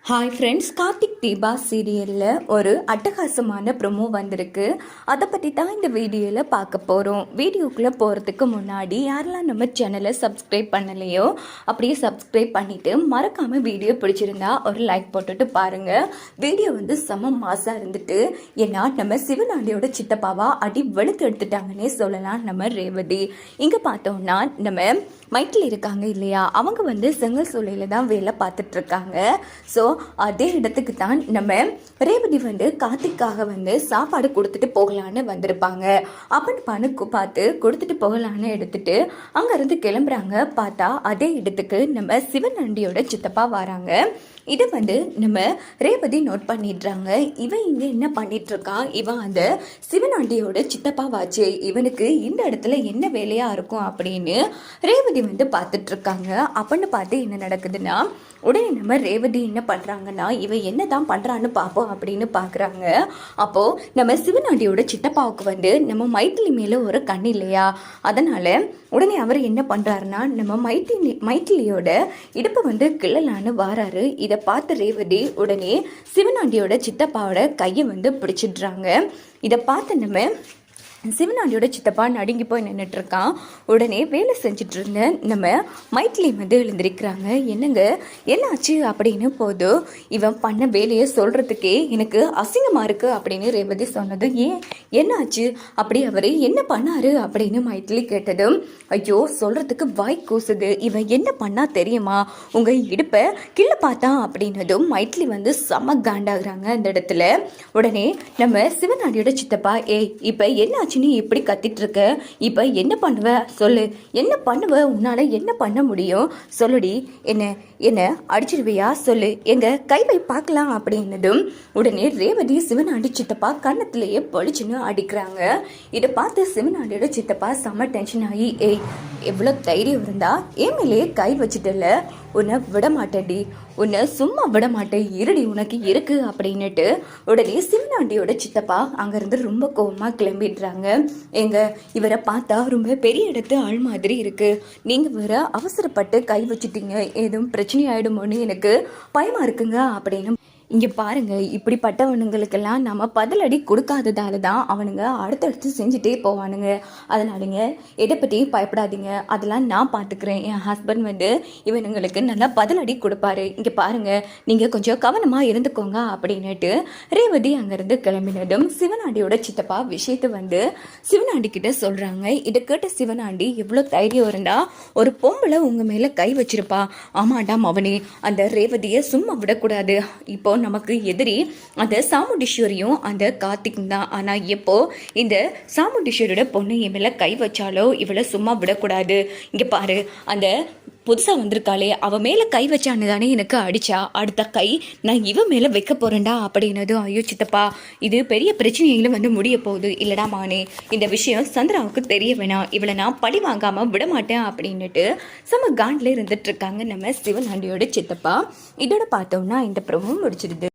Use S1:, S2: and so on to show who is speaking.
S1: Hi friends, Karthik Deepa சீரியலில் ஒரு அட்டகாசமான ப்ரொமோ வந்திருக்கு. அதை பற்றி தான் இந்த வீடியோவில் பார்க்க போகிறோம். வீடியோக்குள்ளே போகிறதுக்கு முன்னாடி யாரெல்லாம் நம்ம சேனலை சப்ஸ்கிரைப் பண்ணலையோ அப்படியே சப்ஸ்கிரைப் பண்ணிவிட்டு மறக்காமல் வீடியோ பிடிச்சிருந்தா ஒரு லைக் போட்டுட்டு பாருங்கள். வீடியோ செம மாசாக இருந்துட்டு, ஏன்னா நம்ம சிவனாண்டியோட சித்தப்பாவா அடி வெளுத்து எடுத்துட்டாங்கன்னே சொல்லலாம் நம்ம ரேவதி. இங்கே பார்த்தோம்னா நம்ம மைட்டில் இருக்காங்க இல்லையா, அவங்க செங்கல் சூளையில் தான் வேலை பார்த்துட்ருக்காங்க. ஸோ அதே இடத்துக்கு தான் நம்ம ரேவதி கார்த்திக்காக சாப்பாடு கொடுத்துட்டு போகலான்னு வந்திருப்பாங்க. அப்படின்னு பார்த்து கொடுத்துட்டு போகலான்னு எடுத்துட்டு அங்கேருந்து கிளம்புறாங்க. பார்த்தா அதே இடத்துக்கு நம்ம சிவனண்டியோட சித்தப்பா வராங்க. இதை நம்ம ரேவதி நோட் பண்ணிடுறாங்க. இவன் இங்கே என்ன பண்ணிட்டு இருக்கான், இவன் அந்த சிவனாண்டியோட சித்தப்பா வாச்சு, இவனுக்கு இந்த இடத்துல என்ன வேலையா இருக்கும் அப்படின்னு ரேவதி பார்த்துட்டு இருக்காங்க. அப்படின்னு பார்த்து என்ன நடக்குதுன்னா, உடனே நம்ம ரேவதி என்ன பண்றாங்கன்னா, இவன் என்ன தான் பண்றான்னு பார்ப்போம் அப்படின்னு பார்க்குறாங்க. அப்போ நம்ம சிவனாண்டியோட சித்தப்பாவுக்கு நம்ம மைத்திலி மேல ஒரு கண் இல்லையா, அதனால உடனே அவர் என்ன பண்றாருன்னா, நம்ம மைத்திலியோட இடுப்பை கிள்ளலான்னு வாராரு. இதை பார்த்து ரேவதி உடனே சிவனாண்டியோட சித்தப்பாவோட கையை பிடிச்சிடுறாங்க. இதை பார்த்து நம்ம சிவனாண்டியோட சித்தப்பா நடுங்கி போய் நின்றுட்டு இருக்கான். உடனே வேலை செஞ்சுட்டு இருந்த நம்ம மைத்திலி எழுந்திருக்கிறாங்க. என்னங்க என்னாச்சு அப்படின்னு போதும், இவன் பண்ண வேலையை சொல்கிறதுக்கே எனக்கு அசிங்கமாக இருக்குது அப்படின்னு ரேவதி சொன்னது. ஏன் என்னாச்சு அப்படி, அவர் என்ன பண்ணாரு அப்படின்னு மைத்திலி கேட்டதும், ஐயோ சொல்கிறதுக்கு வாய் கூசுது, இவன் என்ன பண்ணா தெரியுமா, உங்கள் இடுப்பை கீழே பார்த்தான் அப்படின்னதும் மைத்திலி செம காண்டாகிறாங்க அந்த இடத்துல. உடனே நம்ம சிவனாண்டியோட சித்தப்பா, ஏய் இப்போ என்னாச்சு நீ இப்படி கத்திட்டு இருக்க, இப்ப என்ன பண்ணுவ சொல்லு, என்ன பண்ணுவ, உன்னால என்ன பண்ண முடியும் சொல்லுடி, என்ன அடிச்சிருவியா சொல்லு, எங்க கை வை பார்க்கலாம் அப்படின்னதும் உடனே ரேவதி சிவனாண்டி சித்தப்பா கண்ணத்திலேயே பொழிச்சுன்னு அடிக்கிறாங்க. இதை பார்த்து சிவனாண்டியோட சித்தப்பா செம்ம டென்ஷன் ஆகி, ஏய் எவ்வளோ தைரியம் இருந்தா என் மேலேயே கை வச்சுட்டல, உன்னை விட மாட்டேன்டி, உன்னை சும்மா விட மாட்டேன், இருடி உனக்கு இருக்கு அப்படின்னுட்டு உடனே சிவனாண்டியோட சித்தப்பா அங்கேருந்து ரொம்ப கோவமாக கிளம்பிடுறாங்க. எங்க இவரை பார்த்தா ரொம்ப பெரிய இடத்து ஆள் மாதிரி இருக்கு, நீங்கள் வேற அவசரப்பட்டு கை வச்சுட்டீங்க, எதுவும் பிரச்சனை ஆயிடுமோன்னு எனக்கு பயமா இருக்குங்க அப்படின்னு. இங்கே பாருங்கள், இப்படிப்பட்டவனுங்களுக்கெல்லாம் நம்ம பதிலடி கொடுக்காததால தான் அவனுங்க அடுத்தடுத்து செஞ்சுட்டே போவானுங்க. அதனாலங்க எதை பற்றியும் பயப்படாதீங்க, அதெல்லாம் நான் பார்த்துக்கிறேன். என் ஹஸ்பண்ட் இவனுங்களுக்கு நல்லா பதிலடி கொடுப்பாரு. இங்கே பாருங்கள், நீங்கள் கொஞ்சம் கவனமாக இருந்துக்கோங்க அப்படின்னுட்டு ரேவதி அங்கேருந்து கிளம்பினதும் சிவனாண்டியோட சித்தப்பா விஷயத்தை சிவனாண்டி கிட்ட சொல்கிறாங்க. இதை கேட்ட சிவனாண்டி, எவ்வளோ தைரியம் இருந்தா ஒரு பொம்பளை உங்கள் மேலே கை வச்சிருப்பா, ஆமாண்டா மவனே, அந்த ரேவதியை சும்மா விடக்கூடாது, இப்போ நமக்கு எதிரி அந்த சாமுண்டீஸ்வரியும் அந்த கார்த்திக் தான். ஆனால் எப்போ இந்த சாமுண்டீஸ்வரியோட பொண்ணு என் மேலே கை வச்சாலோ இவளை சும்மா விடக்கூடாது. இங்கே பாரு, அந்த புதுசாக வந்திருக்காளே அவன் மேலே கை வச்சான்னு தானே எனக்கு அடித்தா, அடுத்த கை நான் இவன் மேலே வைக்க போகிறேன்டா அப்படின்னதும், ஐயோ சித்தப்பா இது பெரிய பிரச்சனைகளும் முடிய போகுது இல்லடா மானே, இந்த விஷயம் சந்திராவுக்கு தெரிய வேணாம், இவளை நான் பழி வாங்காமல் விட மாட்டேன் அப்படின்னுட்டு செம்ம காண்டில் இருந்துட்டு இருக்காங்க நம்ம சிவனாண்டியோட சித்தப்பா. இதோட பார்த்தோம்னா இந்த ப்ரோமோ முடிச்சிருது.